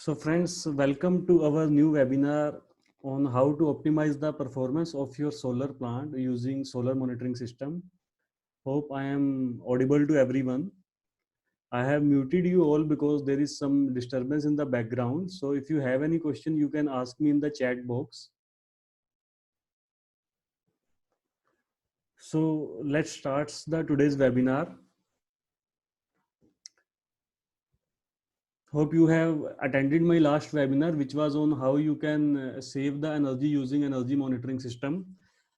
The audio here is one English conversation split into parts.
So friends, welcome to our new webinar on how to optimize the performance of your solar plant using solar monitoring system. Hope I am audible to everyone. I have muted you all because there is some disturbance in the background. So if you have any question, you can ask me in the chat box. So let's start the today's webinar. Hope you have attended my last webinar, which was on how you can save the energy using energy monitoring system.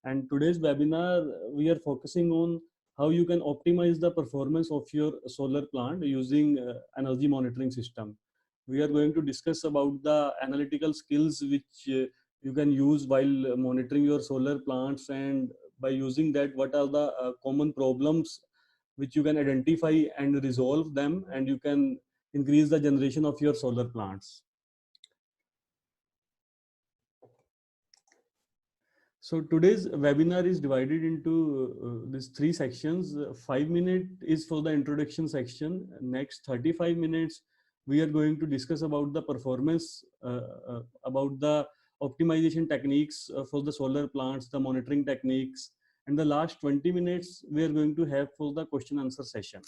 And today's webinar, we are focusing on how you can optimize the performance of your solar plant using energy monitoring system. We are going to discuss about the analytical skills which you can use while monitoring your solar plants, and by using that, what are the common problems which you can identify and resolve them, and you can increase the generation of your solar plants. So today's webinar is divided into these three sections. 5 minutes is for the introduction section. Next 35 minutes, we are going to discuss about the performance, about the optimization techniques for the solar plants, the monitoring techniques, and the last 20 minutes we are going to have for the question answer session.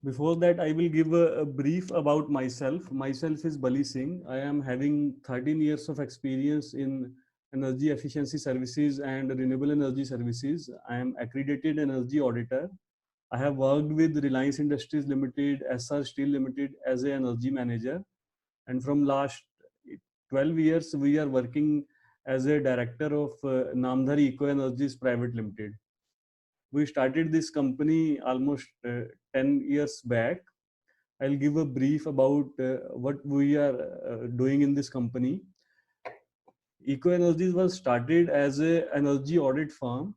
Before that, I will give a brief about myself. Myself is Bali Singh. I am having 13 years of experience in energy efficiency services and renewable energy services. I am accredited energy auditor. I have worked with Reliance Industries Limited, SR Steel Limited as an energy manager. And from last 12 years, we are working as a director of Namdhari Eco Energies Private Limited. We started this company almost 10 years back. I'll give a brief about what we are doing in this company. Eco Energies was started as a energy audit firm,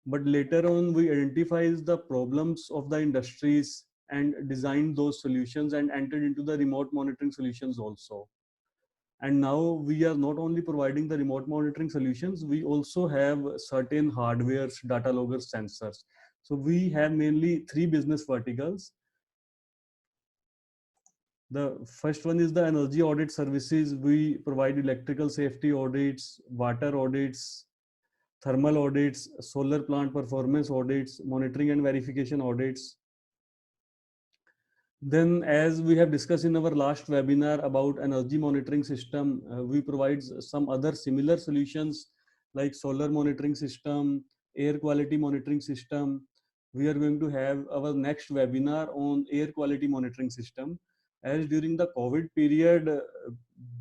but later on we identified the problems of the industries and designed those solutions and entered into the remote monitoring solutions also. And now we are not only providing the remote monitoring solutions, we also have certain hardwares, data loggers, sensors. So we have mainly three business verticals. The first one is the energy audit services. We provide electrical safety audits, water audits, thermal audits, solar plant performance audits, monitoring and verification audits. Then, as we have discussed in our last webinar about energy monitoring system, we provide some other similar solutions like solar monitoring system, air quality monitoring system. We are going to have our next webinar on air quality monitoring system. As during the COVID period,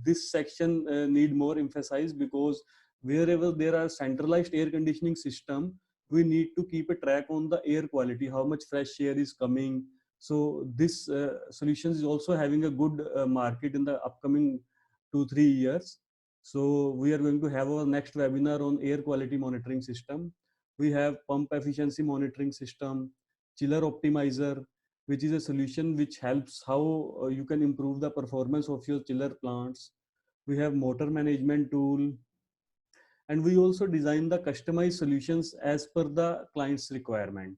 this section need more emphasis, because wherever there are centralized air conditioning system, we need to keep a track on the air quality, how much fresh air is coming. So this solutions is also having a good market in the upcoming 2-3 years. So we are going to have our next webinar on air quality monitoring system. We have pump efficiency monitoring system, chiller optimizer, which is a solution which helps how you can improve the performance of your chiller plants. We have motor management tool, and we also design the customized solutions as per the client's requirement.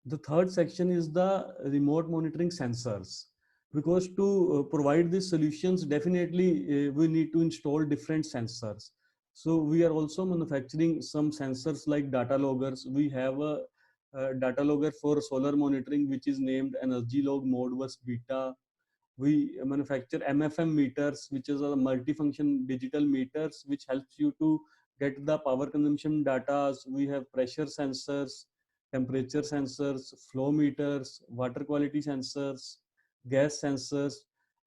The third section is the remote monitoring sensors, because to provide these solutions, definitely we need to install different sensors. So we are also manufacturing some sensors like data loggers. We have a data logger for solar monitoring, which is named Energy Log Modbus Beta. We manufacture MFM meters, which is a multifunction digital meters, which helps you to get the power consumption data. We have pressure sensors, temperature sensors, flow meters, water quality sensors, gas sensors,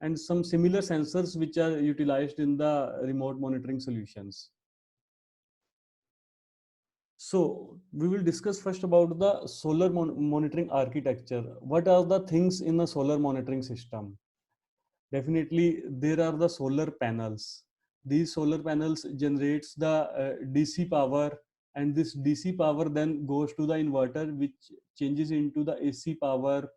and some similar sensors which are utilized in the remote monitoring solutions. So we will discuss first about the solar monitoring architecture. What are the things in a solar monitoring system? Definitely, there are the solar panels. These solar panels generates the DC power, and this DC power then goes to the inverter, which changes into the AC power.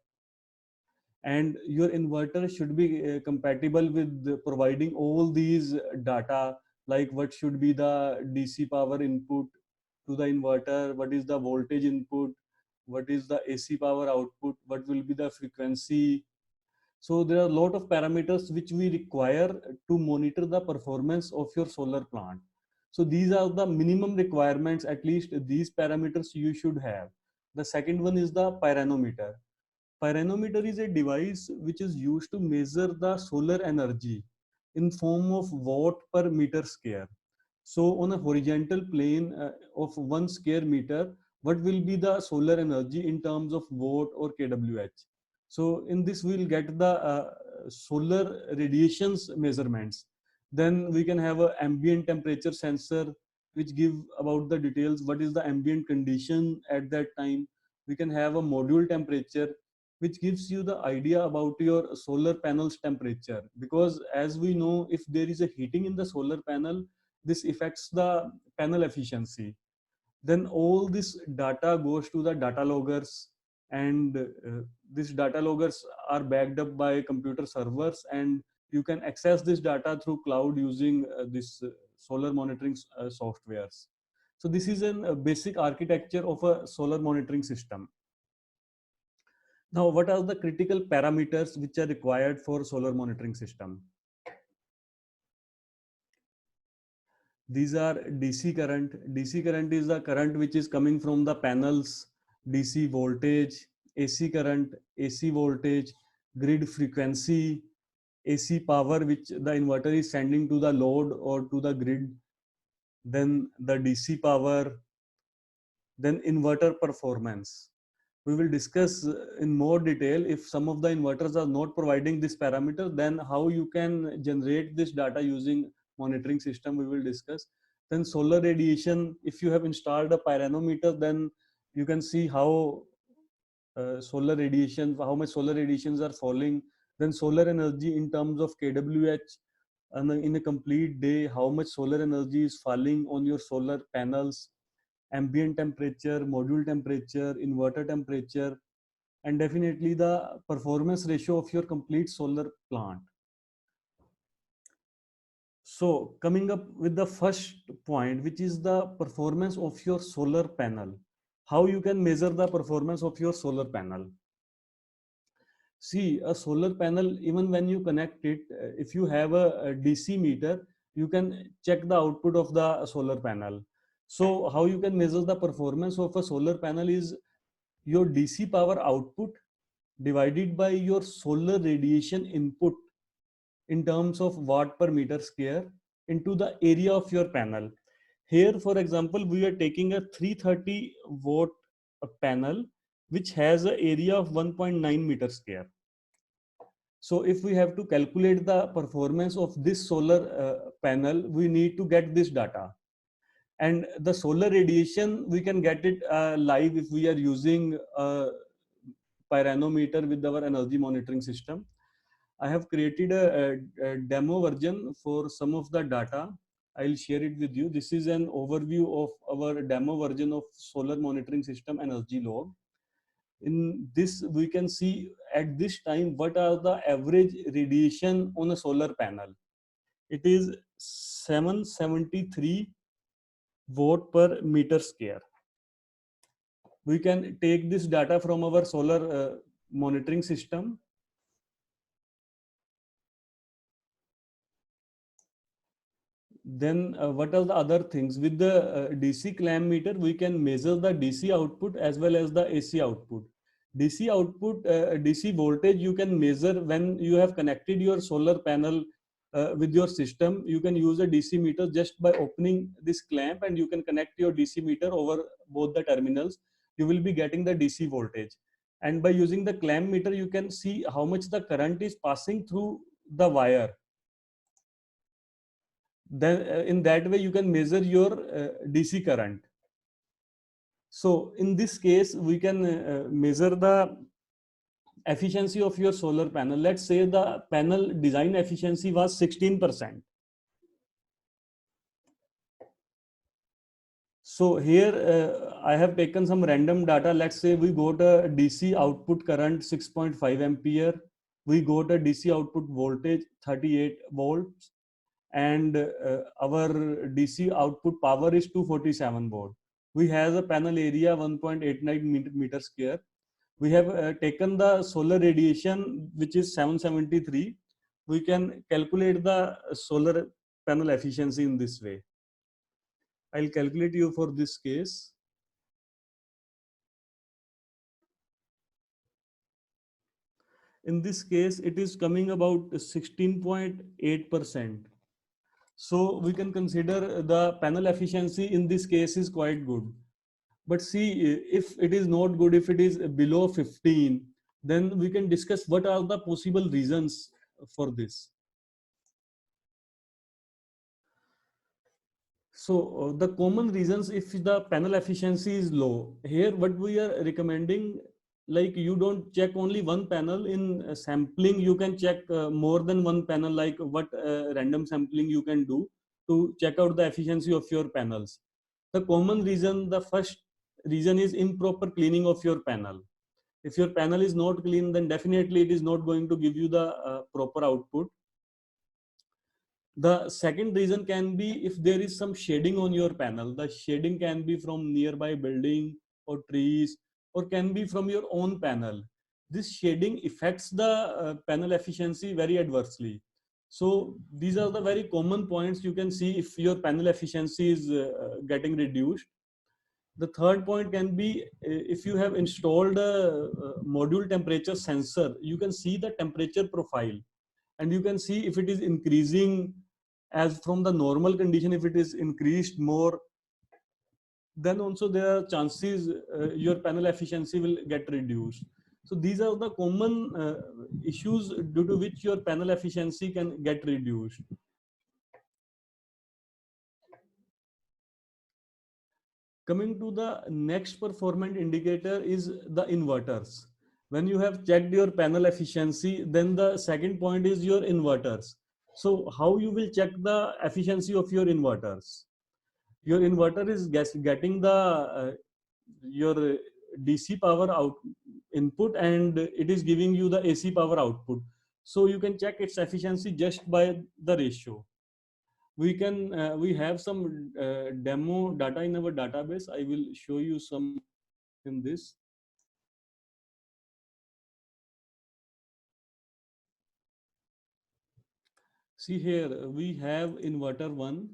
And your inverter should be compatible with providing all these data, like what should be the DC power input to the inverter, what is the voltage input, what is the AC power output, what will be the frequency. So there are a lot of parameters which we require to monitor the performance of your solar plant. So these are the minimum requirements, at least these parameters you should have. The second one is the pyranometer. Pyranometer is a device which is used to measure the solar energy in form of watt per meter square. So on a horizontal plane of 1 square meter, what will be the solar energy in terms of watt or kWh? So in this we'll get the solar radiations measurements. Then we can have a ambient temperature sensor which give about the details, what is the ambient condition at that time. We can have a module temperature which gives you the idea about your solar panel's temperature, because as we know, if there is a heating in the solar panel, this affects the panel efficiency. Then all this data goes to the data loggers, and these data loggers are backed up by computer servers, and you can access this data through cloud using this solar monitoring softwares. So this is a basic architecture of a solar monitoring system. Now, what are the critical parameters which are required for solar monitoring system? These are DC current. DC current is the current which is coming from the panels, DC voltage, AC current, AC voltage, grid frequency, AC power which the inverter is sending to the load or to the grid, then the DC power, then inverter performance. We will discuss in more detail if some of the inverters are not providing this parameter, then how you can generate this data using monitoring system we will discuss. Then solar radiation, if you have installed a pyranometer, then you can see how solar radiation, how much solar radiations are falling. Then solar energy in terms of kWh, and in a complete day, how much solar energy is falling on your solar panels, ambient temperature, module temperature, inverter temperature, and definitely the performance ratio of your complete solar plant. So coming up with the first point, which is the performance of your solar panel. How you can measure the performance of your solar panel? See, a solar panel, even when you connect it, if you have a DC meter, you can check the output of the solar panel. So how you can measure the performance of a solar panel is your DC power output divided by your solar radiation input in terms of watt per meter square into the area of your panel. Here, for example, we are taking a 330 watt panel which has an area of 1.9 meter square. So if we have to calculate the performance of this solar panel, we need to get this data. And the solar radiation, we can get it live if we are using a pyranometer with our energy monitoring system. I have created a demo version for some of the data. I'll share it with you. This is an overview of our demo version of solar monitoring system energy log. In this, we can see at this time what are the average radiation on a solar panel. It is 773 watt per meter square. We can take this data from our solar monitoring system. Then what are the other things? With the DC clamp meter, we can measure the DC output as well as the AC output. DC output, DC voltage, you can measure when you have connected your solar panel with your system. You can use a DC meter just by opening this clamp, and you can connect your DC meter over both the terminals. You will be getting the DC voltage. And by using the clamp meter, you can see how much the current is passing through the wire. Then in that way you can measure your DC current. So in this case we can measure the efficiency of your solar panel. Let's say the panel design efficiency was 16%. So here I have taken some random data. Let's say we got a DC output current 6.5 ampere. We got a DC output voltage 38 volts, and our DC output power is 247 volt. We have a panel area 1.89 meter square. We have taken the solar radiation, which is 773. We can calculate the solar panel efficiency in this way. I'll calculate you for this case. In this case, it is coming about 16.8%. So we can consider the panel efficiency in this case is quite good. But see, if it is not good, if it is below 15, then we can discuss what are the possible reasons for this. So the common reasons, if the panel efficiency is low, here what we are recommending, like you don't check only one panel in sampling, you can check more than one panel, like what random sampling you can do to check out the efficiency of your panels. The common reason, the first reason is improper cleaning of your panel. If your panel is not clean, then definitely it is not going to give you the proper output. The second reason can be if there is some shading on your panel. The shading can be from nearby building or trees, or can be from your own panel. This shading affects the panel efficiency very adversely. So these are the very common points you can see if your panel efficiency is getting reduced. The third point can be if you have installed a module temperature sensor, you can see the temperature profile, and you can see if it is increasing as from the normal condition. If it is increased more, then also there are chances your panel efficiency will get reduced. So these are the common issues due to which your panel efficiency can get reduced. Coming to the next performance indicator is the inverters. When you have checked your panel efficiency, then the second point is your inverters. So how you will check the efficiency of your inverters? Your inverter is getting the your DC power out input, and it is giving you the AC power output. So you can check its efficiency just by the ratio. We have some demo data in our database. I will show you some in this. See here, we have inverter 1.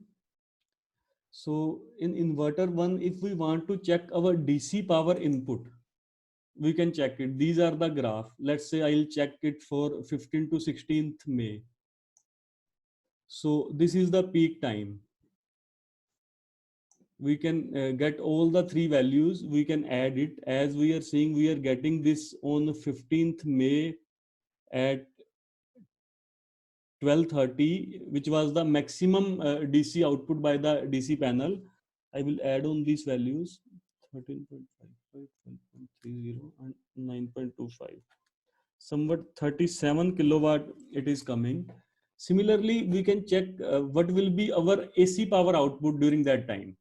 So in inverter 1, if we want to check our DC power input, we can check it. These are the graph. Let's say I'll check it for 15th to 16th May. So this is the peak time. We can get all the three values. We can add it. As we are seeing, we are getting this on 15th May at 12:30, which was the maximum DC output by the DC panel. I will add on these values: 13.55, 12.30, and 9.25. Somewhat 37 kilowatt it is coming. Similarly, we can check what will be our AC power output during that time.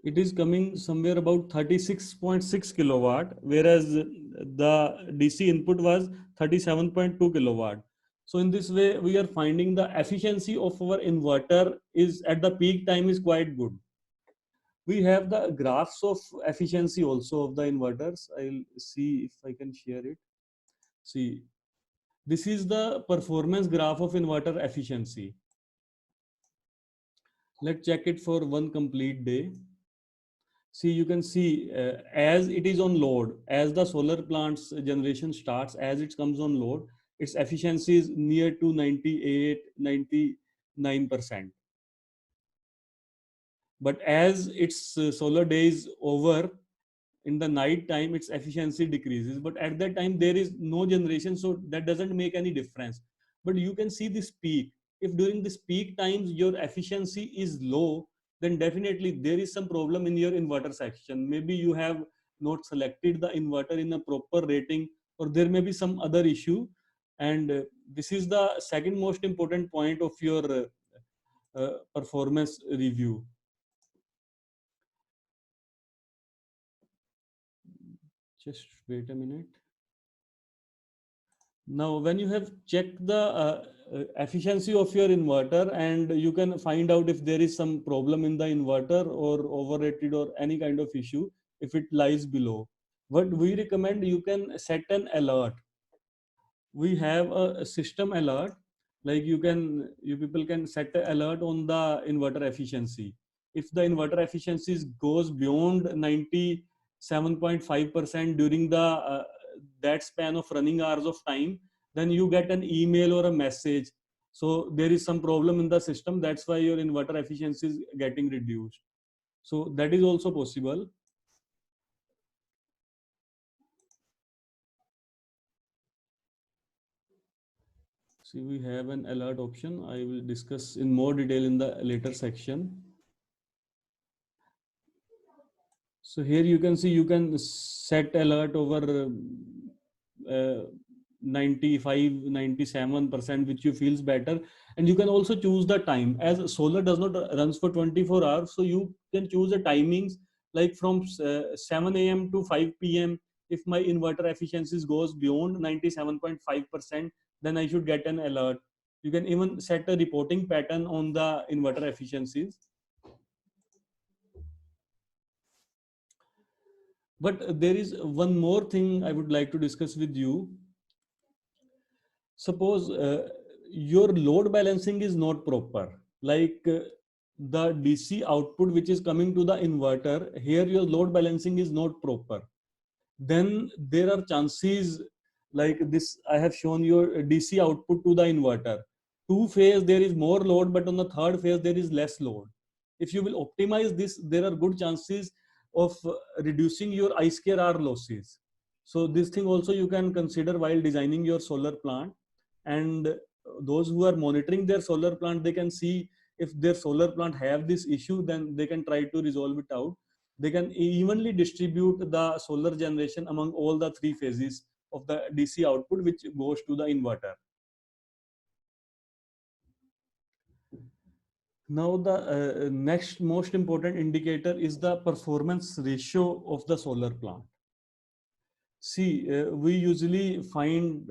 It is coming somewhere about 36.6 kilowatt, whereas the DC input was 37.2 kilowatt. So in this way, we are finding the efficiency of our inverter is at the peak time is quite good. We have the graphs of efficiency also of the inverters. I'll see if I can share it. See, this is the performance graph of inverter efficiency. Let's check it for one complete day. See, you can see as it is on load, as the solar plant's generation starts, as it comes on load, its efficiency is near to 98, 99%. But as its solar day is over, in the night time, its efficiency decreases. But at that time, there is no generation, so that doesn't make any difference. But you can see this peak. If during this peak times your efficiency is low, then definitely there is some problem in your inverter section. Maybe you have not selected the inverter in a proper rating, or there may be some other issue. And this is the second most important point of your performance review. Just wait a minute. Now, when you have checked the efficiency of your inverter, and you can find out if there is some problem in the inverter or overrated or any kind of issue, if it lies below, what we recommend, you can set an alert. We have a system alert, like you people can set an alert on the inverter efficiency. If the inverter efficiency goes beyond 97.5% during the that span of running hours of time, then you get an email or a message, so there is some problem in the system, that's why your inverter efficiency is getting reduced. So that is also possible. See, we have an alert option. I will discuss in more detail in the later section. So here you can see you can set alert over 95, 97%, which you feels better. And you can also choose the time, as solar does not runs for 24 hours. So you can choose the timings like from 7 a.m. to 5 p.m. If my inverter efficiencies goes beyond 97.5%, then I should get an alert. You can even set a reporting pattern on the inverter efficiencies. But there is one more thing I would like to discuss with you. Suppose your load balancing is not proper, like the DC output which is coming to the inverter, here your load balancing is not proper. Then there are chances, like this, I have shown your DC output to the inverter. Two phase, there is more load, but on the third phase, there is less load. If you will optimize this, there are good chances of reducing your I square R losses. So this thing also you can consider while designing your solar plant. And those who are monitoring their solar plant, they can see if their solar plant have this issue, then they can try to resolve it out. They can evenly distribute the solar generation among all the three phases of the DC output which goes to the inverter. Now the next most important indicator is the performance ratio of the solar plant. See, we usually find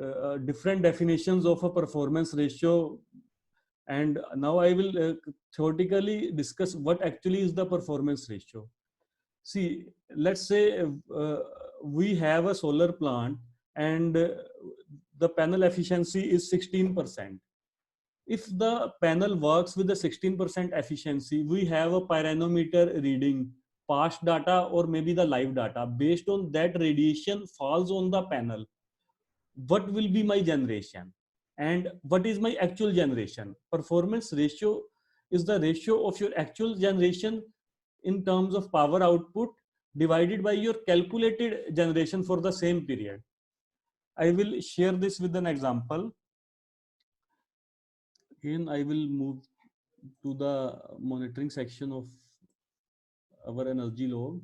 different definitions of a performance ratio, and now I will theoretically discuss what actually is the performance ratio. See, let's say we have a solar plant, and the panel efficiency is 16%. If the panel works with the 16% efficiency, we have a pyranometer reading past data or maybe the live data. Based on that, radiation falls on the panel. What will be my generation? And what is my actual generation? Performance ratio is the ratio of your actual generation in terms of power output divided by your calculated generation for the same period. I will share this with an example. Again, I will move to the monitoring section of our energy log.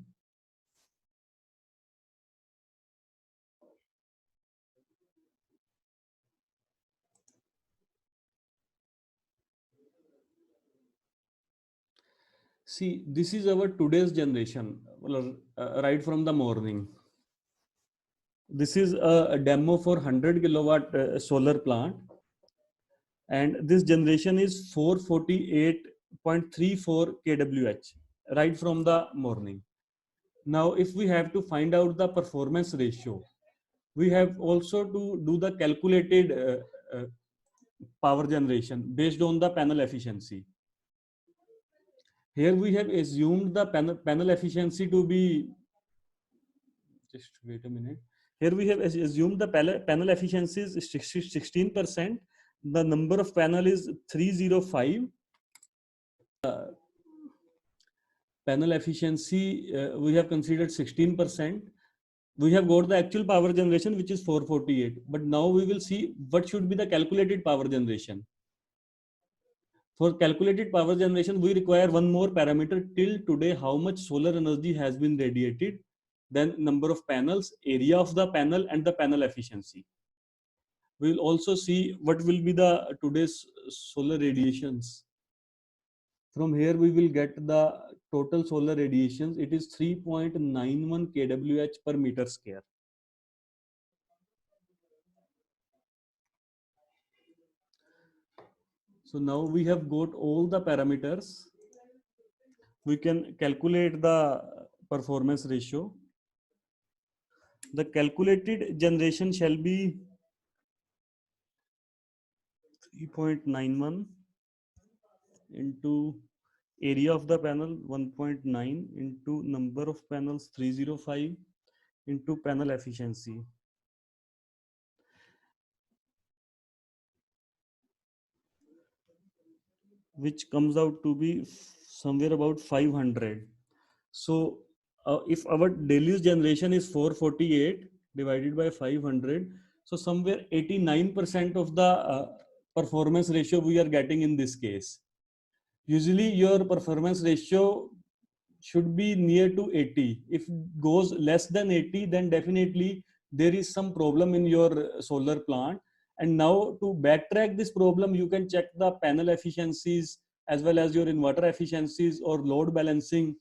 See, this is our today's generation, right from the morning. This is a demo for 100 kilowatt solar plant, and this generation is 448.34 kWh right from the morning. Now, if we have to find out the performance ratio, we have also to do the calculated power generation based on the panel efficiency. Here we have assumed the panel efficiency to be, just wait a minute. Here we have assumed the panel efficiency is 16%. The number of panel is 305. Panel efficiency, we have considered 16%. We have got the actual power generation, which is 448. But now we will see what should be the calculated power generation. For calculated power generation, we require one more parameter. Till today, how much solar energy has been radiated, then number of panels, area of the panel, and the panel efficiency. We will also see what will be the today's solar radiations. From here, we will get the total solar radiations. It is 3.91 kWh per meter square. So now we have got all the parameters. We can calculate the performance ratio. The calculated generation shall be 3.91 into area of the panel 1.9 into number of panels 305 into panel efficiency, which comes out to be somewhere about 500. So if our daily generation is 448 divided by 500, so somewhere 89% of the performance ratio we are getting in this case. Usually your performance ratio should be near to 80. If it goes less than 80, then definitely there is some problem in your solar plant. And now to backtrack this problem, you can check the panel efficiencies as well as your inverter efficiencies or load balancing,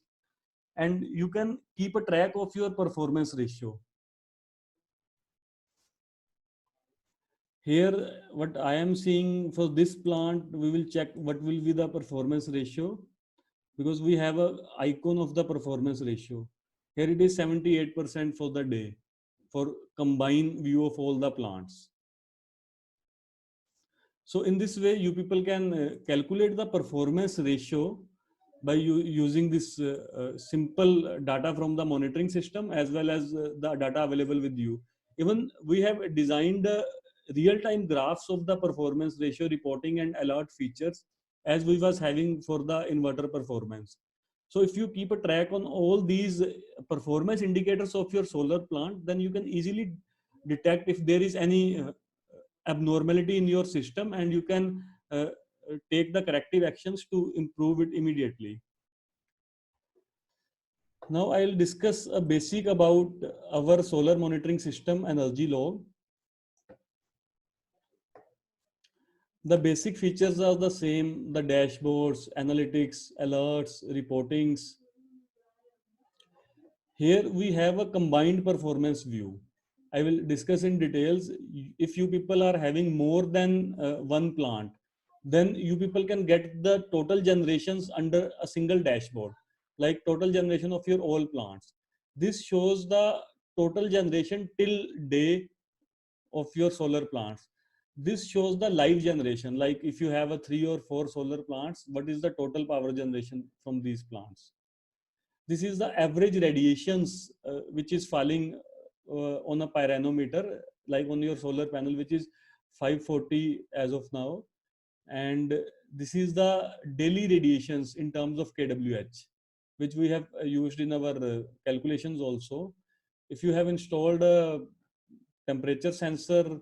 and you can keep a track of your performance ratio. Here, what I am seeing for this plant, we will check what will be the performance ratio, because we have a icon of the performance ratio. Here it is 78% for the day for combined view of all the plants. So in this way, you people can calculate the performance ratio by using this simple data from the monitoring system as well as the data available with you. Even we have designed real-time graphs of the performance ratio reporting and alert features as we was having for the inverter performance. So if you keep a track on all these performance indicators of your solar plant, then you can easily detect if there is any abnormality in your system, and you can take the corrective actions to improve it immediately. Now I'll discuss a basic about our solar monitoring system energy log. The basic features are the same: the dashboards, analytics, alerts, reportings. Here we have a combined performance view. I will discuss in details. If you people are having more than one plant, then you people can get the total generations under a single dashboard, like total generation of your all plants. This shows the total generation till day of your solar plants. This shows the live generation, like if you have a 3 or 4 solar plants, what is the total power generation from these plants. This is the average radiations which is falling on a pyranometer, like on your solar panel, which is 540 as of now. And this is the daily radiations in terms of kWh, which we have used in our calculations also. If you have installed a temperature sensor,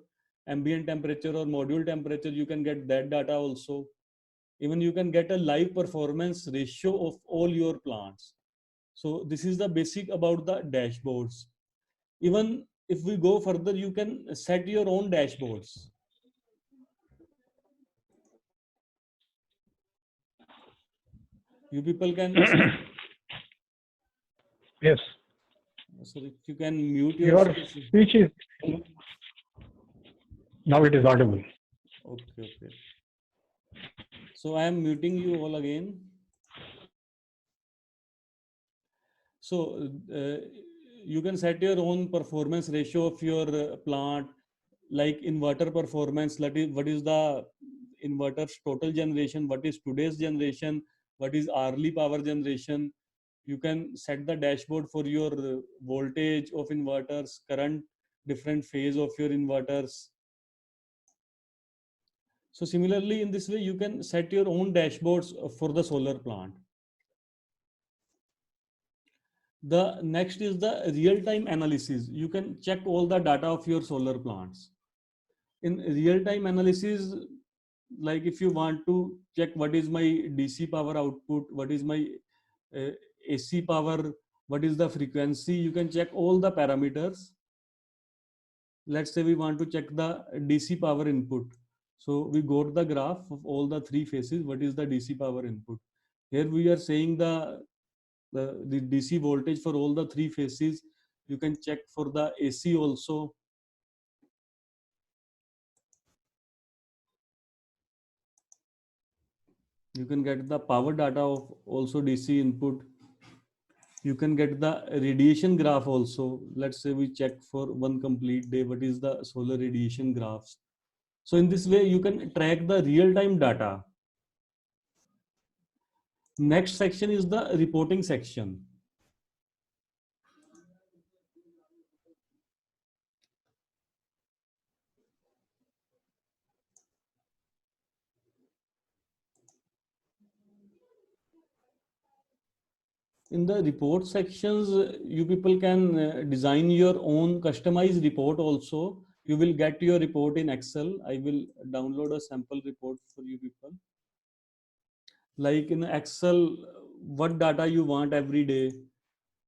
ambient temperature or module temperature, you can get that data also. Even you can get a live performance ratio of all your plants. So this is the basic about the dashboards. Even if we go further, you can set your own dashboards. You people can set. Yes. So if you can mute Your yourself. speech is now it is audible. Okay, okay. So I am muting you all again. So you can set your own performance ratio of your plant, like inverter performance. What is the inverter's total generation? What is today's generation? What is hourly power generation? You can set the dashboard for your voltage of inverters, current, different phase of your inverters. So similarly, in this way, you can set your own dashboards for the solar plant. The next is the real-time analysis. You can check all the data of your solar plants. In real-time analysis, like if you want to check what is my DC power output, what is my uh, AC power, what is the frequency, you can check all the parameters. Let's say we want to check the DC power input. So we got the graph of all the three phases. What is the DC power input? Here we are saying the DC voltage for all the three phases. You can check for the AC also. You can get the power data of also DC input. You can get the radiation graph also. Let's say we check for one complete day what is the solar radiation graphs. So in this way you can track the real time data. Next section is the reporting section. In the report sections, you people can design your own customized report also. You will get your report in Excel. I will download a sample report for you people. Like in Excel, what data you want every day.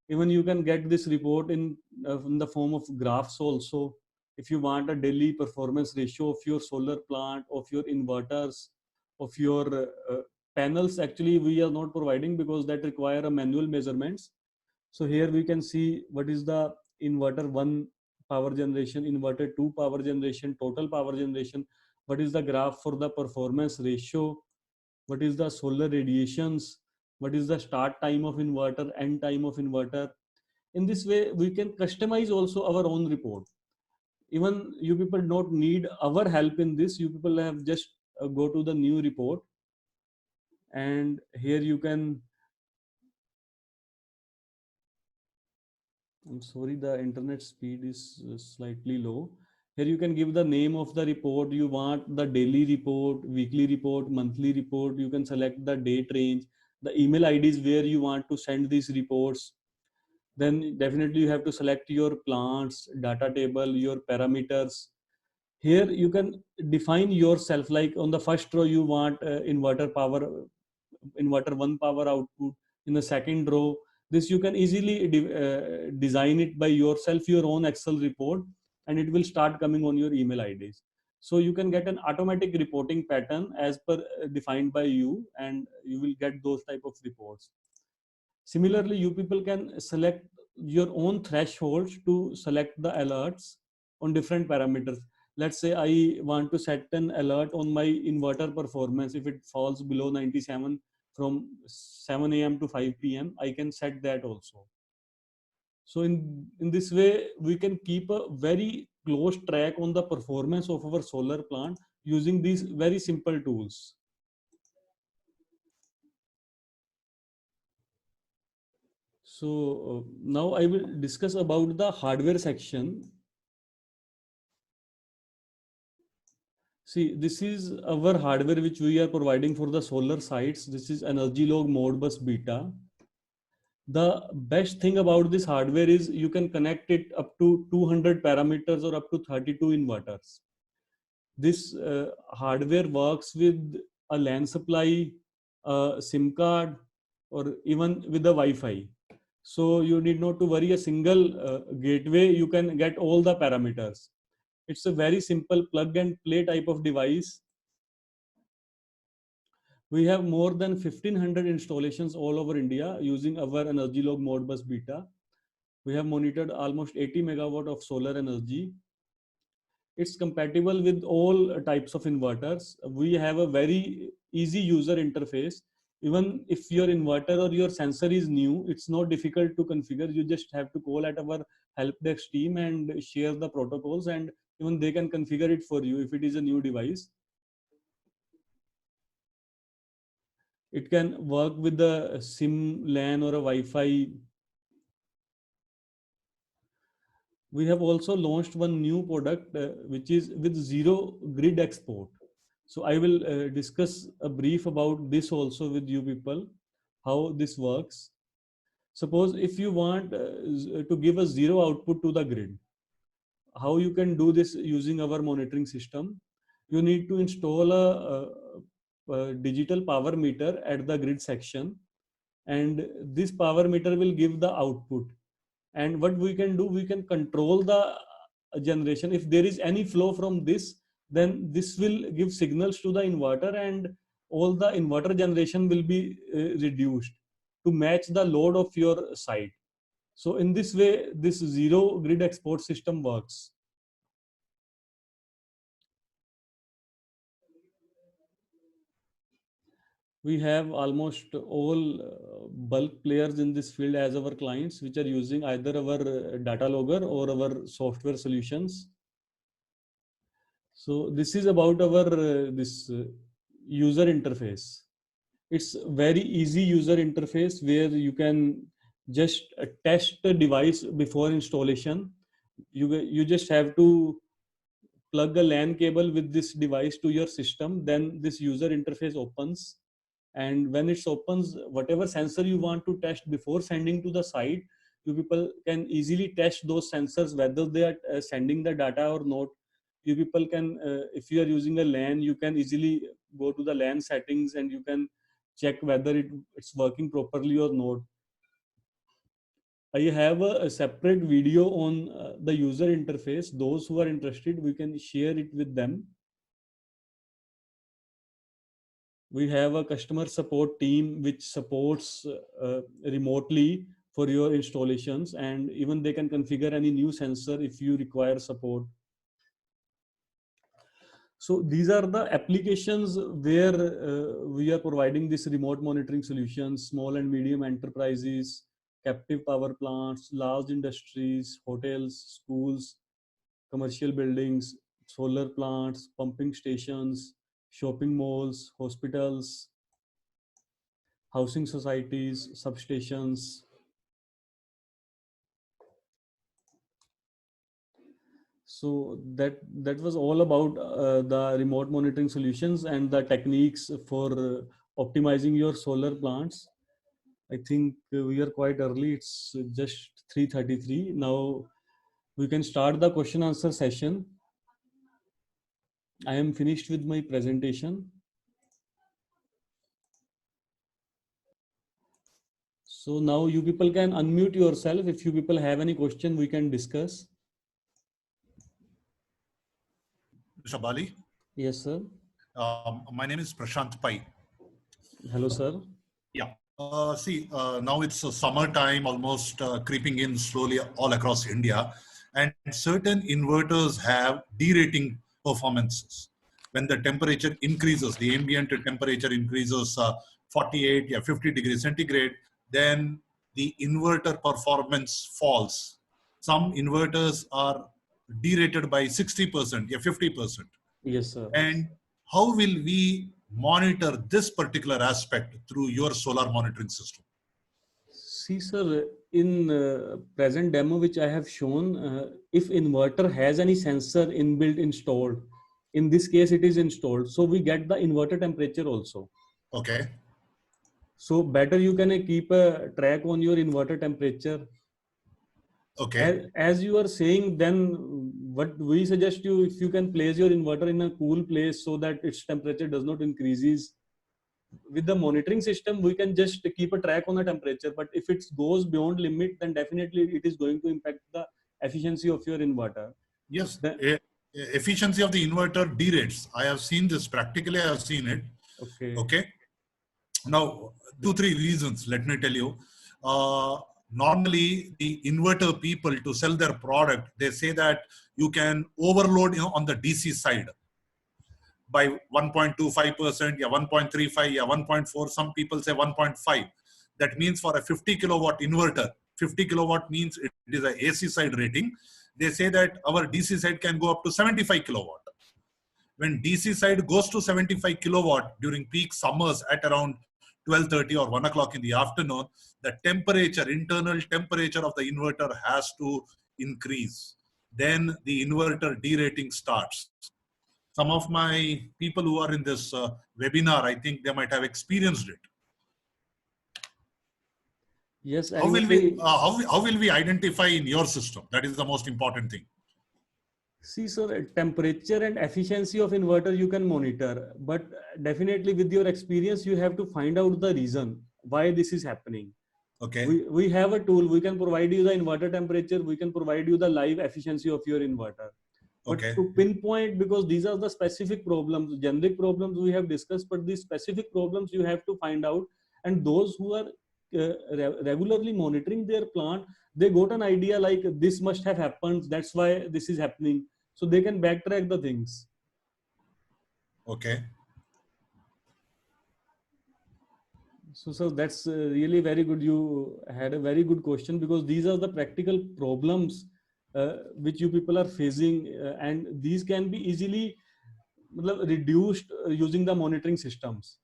Even you can get this report in the form of graphs also. If you want a daily performance ratio of your solar plant, of your inverters, of your panels, actually we are not providing because that require a manual measurements. So here we can see what is the inverter 1 power generation, inverter 2 power generation, total power generation, what is the graph for the performance ratio, what is the solar radiations, what is the start time of inverter, end time of inverter. In this way we can customize also our own report. Even you people don't need our help in this. You people have just go to the new report, and here you can, I'm sorry, the internet speed is slightly low. Here you can give the name of the report. You want the daily report, weekly report, monthly report. You can select the date range, the email IDs where you want to send these reports. Then definitely you have to select your plants, data table, your parameters. Here you can define yourself, like on the first row you want inverter power, inverter 1 power output. In the second row, this you can easily design it by yourself, your own Excel report, and it will start coming on your email IDs. So you can get an automatic reporting pattern as per defined by you, and you will get those type of reports. Similarly, you people can select your own thresholds to select the alerts on different parameters. Let's say I want to set an alert on my inverter performance. If it falls below 97 from 7 a.m. to 5 p.m., I can set that also. So in this way, we can keep a very close track on the performance of our solar plant using these very simple tools. So now I will discuss about the hardware section. See, this is our hardware which we are providing for the solar sites. This is EnergyLog Modbus Beta. The best thing about this hardware is you can connect it up to 200 parameters or up to 32 inverters. This hardware works with a LAN supply, a SIM card, or even with the Wi-Fi. So you need not to worry a single gateway. You can get all the parameters. It's a very simple plug and play type of device. We have more than 1500 installations all over India using our EnergyLog Modbus Beta. We have monitored almost 80 megawatt of solar energy. It's compatible with all types of inverters. We have a very easy user interface. Even if your inverter or your sensor is new, it's not difficult to configure. You just have to call at our help desk team and share the protocols, and even they can configure it for you if it is a new device. It can work with the SIM, LAN, or a Wi-Fi. We have also launched one new product which is with zero grid export. So I will discuss a brief about this also with you people, how this works. Suppose if you want to give a zero output to the grid, how you can do this using our monitoring system? You need to install a digital power meter at the grid section, and this power meter will give the output. And what we can do, we can control the generation. If there is any flow from this, then this will give signals to the inverter, and all the inverter generation will be reduced to match the load of your site. So in this way, this zero grid export system works. We have almost all bulk players in this field as our clients, which are using either our data logger or our software solutions. So this is about our this user interface. It's very easy user interface where you can just test the device before installation. You just have to plug a LAN cable with this device to your system. Then this user interface opens, and when it opens, whatever sensor you want to test before sending to the site, you people can easily test those sensors whether they are sending the data or not. You people can if you are using a LAN, you can easily go to the LAN settings and you can check whether it's working properly or not. I have a separate video on the user interface. Those who are interested, we can share it with them. We have a customer support team which supports remotely for your installations, and even they can configure any new sensor if you require support. So these are the applications where we are providing this remote monitoring solutions: small and medium enterprises, captive power plants, large industries, hotels, schools, commercial buildings, solar plants, pumping stations, shopping malls, hospitals, housing societies, substations. So that was all about the remote monitoring solutions and the techniques for optimizing your solar plants. I think we are quite early. It's just 3:33 now. We can start the question answer session. I am finished with my presentation. So now you people can unmute yourself. If you people have any question, we can discuss. Mr. Bali? Yes, sir. My name is Prashant Pai. Hello, sir. Yeah. Now it's summertime, almost creeping in slowly all across India, and certain inverters have derating performances. When the temperature increases, the ambient temperature increases 48, 50 degrees centigrade, then the inverter performance falls. Some inverters are derated by 60%, 50%. Yes, sir. And how will we monitor this particular aspect through your solar monitoring system? See, sir, in present demo which I have shown, if inverter has any sensor inbuilt installed, in this case it is installed, so we get the inverter temperature also. Okay. So better you can keep a track on your inverter temperature. Okay. As you are saying, then what we suggest you, if you can place your inverter in a cool place so that its temperature does not increases. With the monitoring system, we can just keep a track on the temperature, but if it goes beyond limit, then definitely it is going to impact the efficiency of your inverter. Yes. Then, Efficiency of the inverter derates. I have seen this practically. I have seen it. okay. Okay. Now, 2-3 reasons. Let me tell you. Normally, the inverter people, to sell their product, they say that you can overload, on the DC side by 1.25%, yeah, 1.35, yeah, 1.4. Some people say 1.5. That means for a 50 kilowatt inverter, 50 kilowatt means it is a AC side rating. They say that our DC side can go up to 75 kilowatt. When DC side goes to 75 kilowatt during peak summers at around 12:30 or 1 o'clock in the afternoon, the temperature, internal temperature of the inverter has to increase. Then the inverter derating starts. Some of my people who are in this webinar, I think they might have experienced it. Yes, How will actually. how will we identify in your system? That is the most important thing. See, sir, temperature and efficiency of inverter you can monitor, but definitely with your experience, you have to find out the reason why this is happening. Okay. We have a tool, we can provide you the inverter temperature, we can provide you the live efficiency of your inverter. But Okay. to pinpoint, because these are the specific problems, generic problems we have discussed, but these specific problems you have to find out. And those who are regularly monitoring their plant, they got an idea like this must have happened, that's why this is happening. So they can backtrack the things. Okay. So that's really very good. You had a very good question, because these are the practical problems which you people are facing, and these can be easily reduced using the monitoring systems.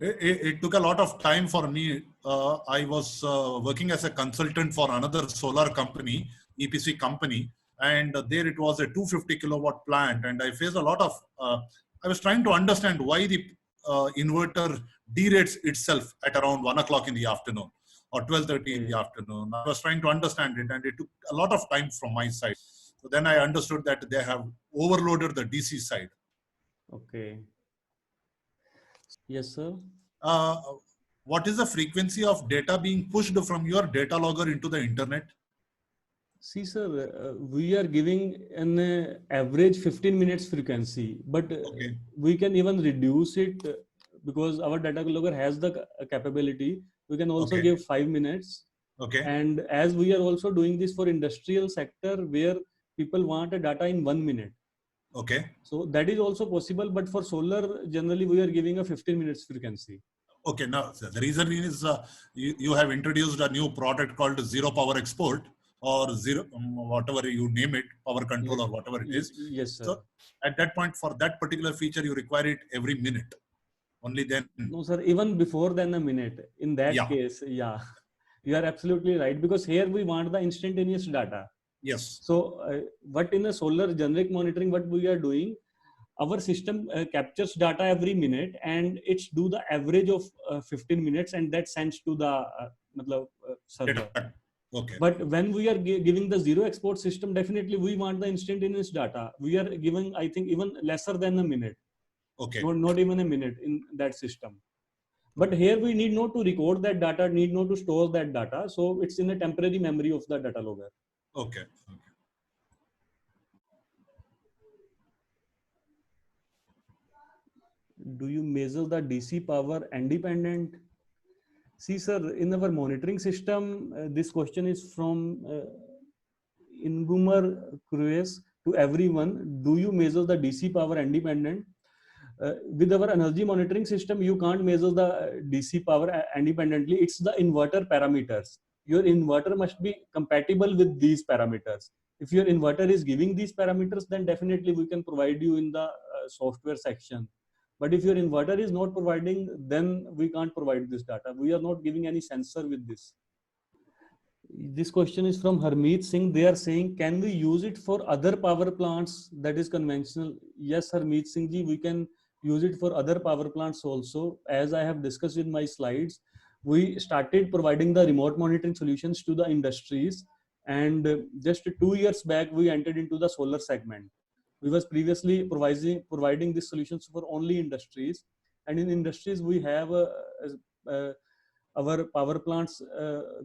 It took a lot of time for me. I was working as a consultant for another solar company, EPC company, and there it was a 250 kilowatt plant. And I faced a lot of, I was trying to understand why the inverter derates itself at around 1 o'clock in the afternoon or 12:30 in the afternoon. I was trying to understand it, and it took a lot of time from my side. So then I understood that they have overloaded the DC side. Okay. Yes, sir. uh, what is the frequency of data being pushed from your data logger into the internet? See, sir, we are giving an average 15 minutes frequency, but Okay. we can even reduce it because our data logger has the capability. We can also Okay. give 5 minutes. Okay. And as we are also doing this for industrial sector where people want a data in 1 minute. Okay. So that is also possible, but for solar, generally we are giving a 15 minutes frequency. Okay. Now, the reason is you have introduced a new product called Zero Power Export, or zero, whatever you name it, power control, Yes. or whatever it is. Yes, sir. So at that point, for that particular feature, you require it every minute. Only then. No, sir, even before than a minute. In that case, yeah, you are absolutely right, because here we want the instantaneous data. Yes. So what in a solar generic monitoring, what we are doing, our system captures data every minute, and it's do the average of 15 minutes, and that sends to the server. Okay. But when we are giving the zero export system, definitely we want the instantaneous data. We are giving, I think, even lesser than a minute. Okay. Not even a minute in that system. But here we need not to record that data, need not to store that data. So it's in a temporary memory of the data logger. Okay. Do you measure the DC power independent? See, sir, in our monitoring system, this question is from Ingumar Crues to everyone. Do you measure the DC power independent? With our energy monitoring system, you can't measure the DC power independently. It's the inverter parameters. Your inverter must be compatible with these parameters. If your inverter is giving these parameters, then definitely we can provide you in the software section. But if your inverter is not providing, then we can't provide this data. We are not giving any sensor with this. This question is from Harmeet Singh. They are saying, can we use it for other power plants that is conventional? Yes, Harmeet Singh ji, we can use it for other power plants also. As I have discussed in my slides, we started providing the remote monitoring solutions to the industries. And just 2 years back, we entered into the solar segment. We was previously providing these solutions for only industries. And in industries, we have our power plants,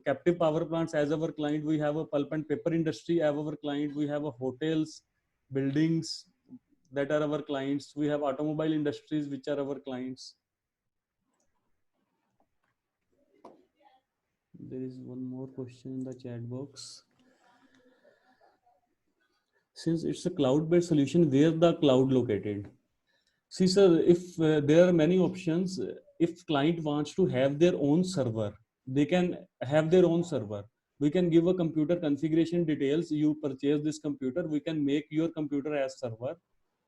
captive power plants as our client. We have a pulp and paper industry as our client. We have a hotels, buildings that are our clients. We have automobile industries which are our clients. There is one more question in the chat box. Since it's a cloud-based solution, where the cloud located? See, sir, if there are many options, if client wants to have their own server, they can have their own server. We can give a computer configuration details. You purchase this computer, we can make your computer as server.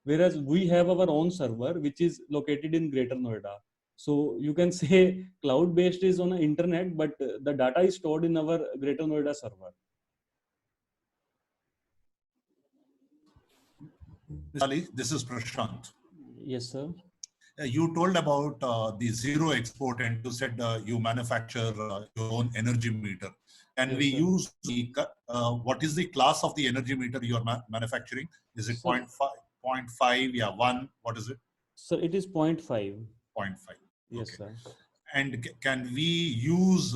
Whereas we have our own server, which is located in Greater Noida. So you can say cloud-based is on the internet, but the data is stored in our Greater Noida server. Ali, this is Prashant. Yes, sir. You told about the zero export, and you said you manufacture your own energy meter. Can Yes, we sir. use the, what is the class of the energy meter you are manufacturing? Is it 0.5, 0.5, yeah, 1? What is it? So it is 0.5. 0.5. Yes, Okay. sir. And can we use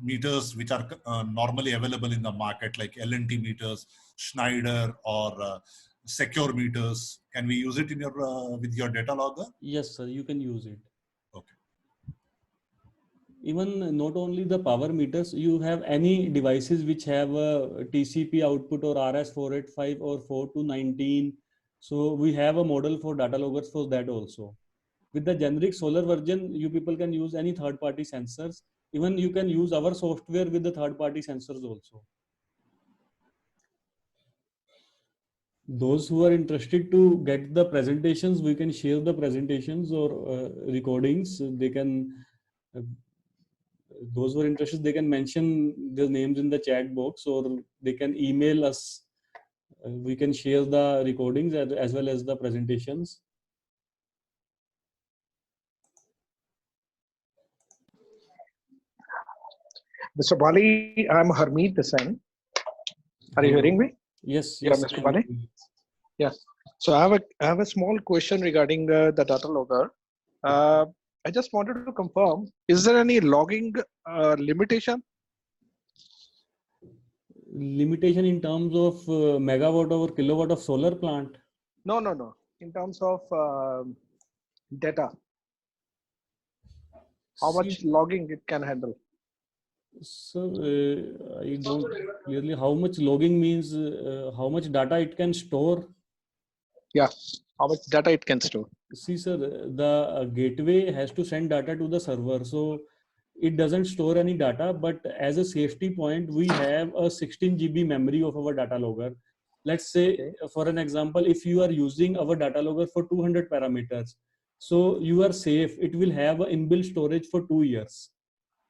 meters which are normally available in the market, like L&T meters, Schneider, or secure meters? Can we use it in your with your data logger? Yes, sir. You can use it. Okay. Even not only the power meters, you have any devices which have a TCP output or RS485 or 4219. So we have a model for data loggers for that also. With the generic solar version, you people can use any third-party sensors. Even you can use our software with the third-party sensors also. Those who are interested to get the presentations, we can share the presentations or recordings. They can, those who are interested, they can mention their names in the chat box, or they can email us. We can share the recordings as well as the presentations. Mr. Bali, I'm Harmeet Desai. Are you Hello. hearing me? Yes, Yeah, yes. Mr. Bali. Yes. So I have a small question regarding the data logger. I just wanted to confirm: is there any logging limitation? Limitation in terms of megawatt or kilowatt of solar plant? No, no, no. In terms of data, how much logging it can handle? So I don't clearly how much logging means, how much data it can store. Yeah, how much data it can store? See, sir, the gateway has to send data to the server, so it doesn't store any data. But as a safety point, we have a 16 GB memory of our data logger. Let's say, Okay. for an example, if you are using our data logger for 200 parameters, so you are safe. It will have an inbuilt storage for 2 years.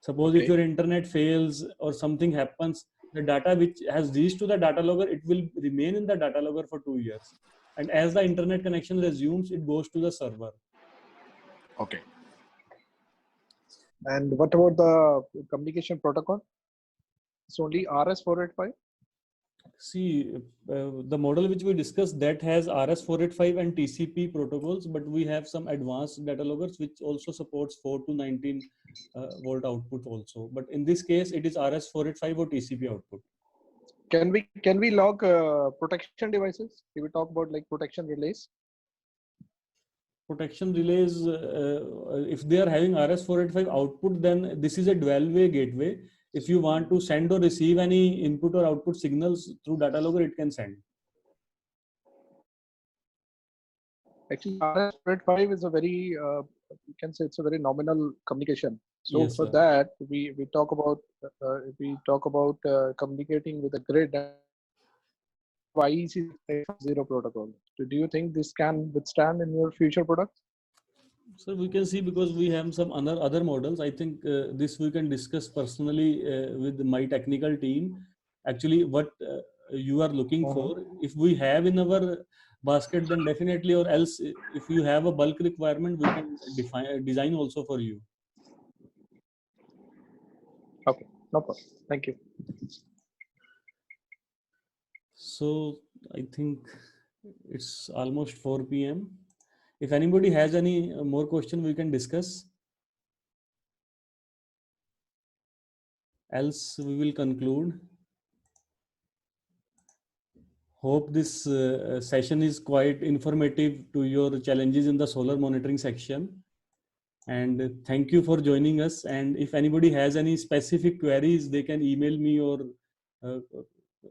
Suppose if Okay. your internet fails or something happens, the data which has reached to the data logger, it will remain in the data logger for 2 years. And as the internet connection resumes, it goes to the server. Okay. And what about the communication protocol? It's only RS-485? See, the model which we discussed, that has RS-485 and TCP protocols, but we have some advanced data loggers which also supports 4 to 19 volt output also. But in this case, it is RS-485 or TCP output. Can we log protection devices? Can we talk about like protection relays? Protection relays, if they are having RS-485 output, then this is a dual-way gateway. If you want to send or receive any input or output signals through data logger, it can send. Actually, RS-485 is a very, you can say it's a very nominal communication. So Yes, for sir. that, we talk about communicating with the grid. YEC 0 protocol. So do you think this can withstand in your future products? So we can see, because we have some other models. I think this we can discuss personally with my technical team. Actually, what you are looking for, if we have in our basket, then definitely, or else if you have a bulk requirement, we can design also for you. Okay, no problem. Thank you. So I think it's almost 4 p.m. If anybody has any more question, we can discuss. Else we will conclude. Hope this session is quite informative to your challenges in the solar monitoring section. And thank you for joining us. And if anybody has any specific queries, they can email me or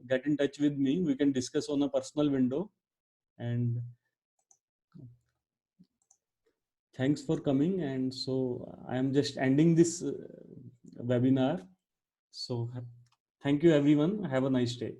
get in touch with me. We can discuss on a personal window. And thanks for coming. And so I am just ending this webinar. So thank you, everyone. Have a nice day.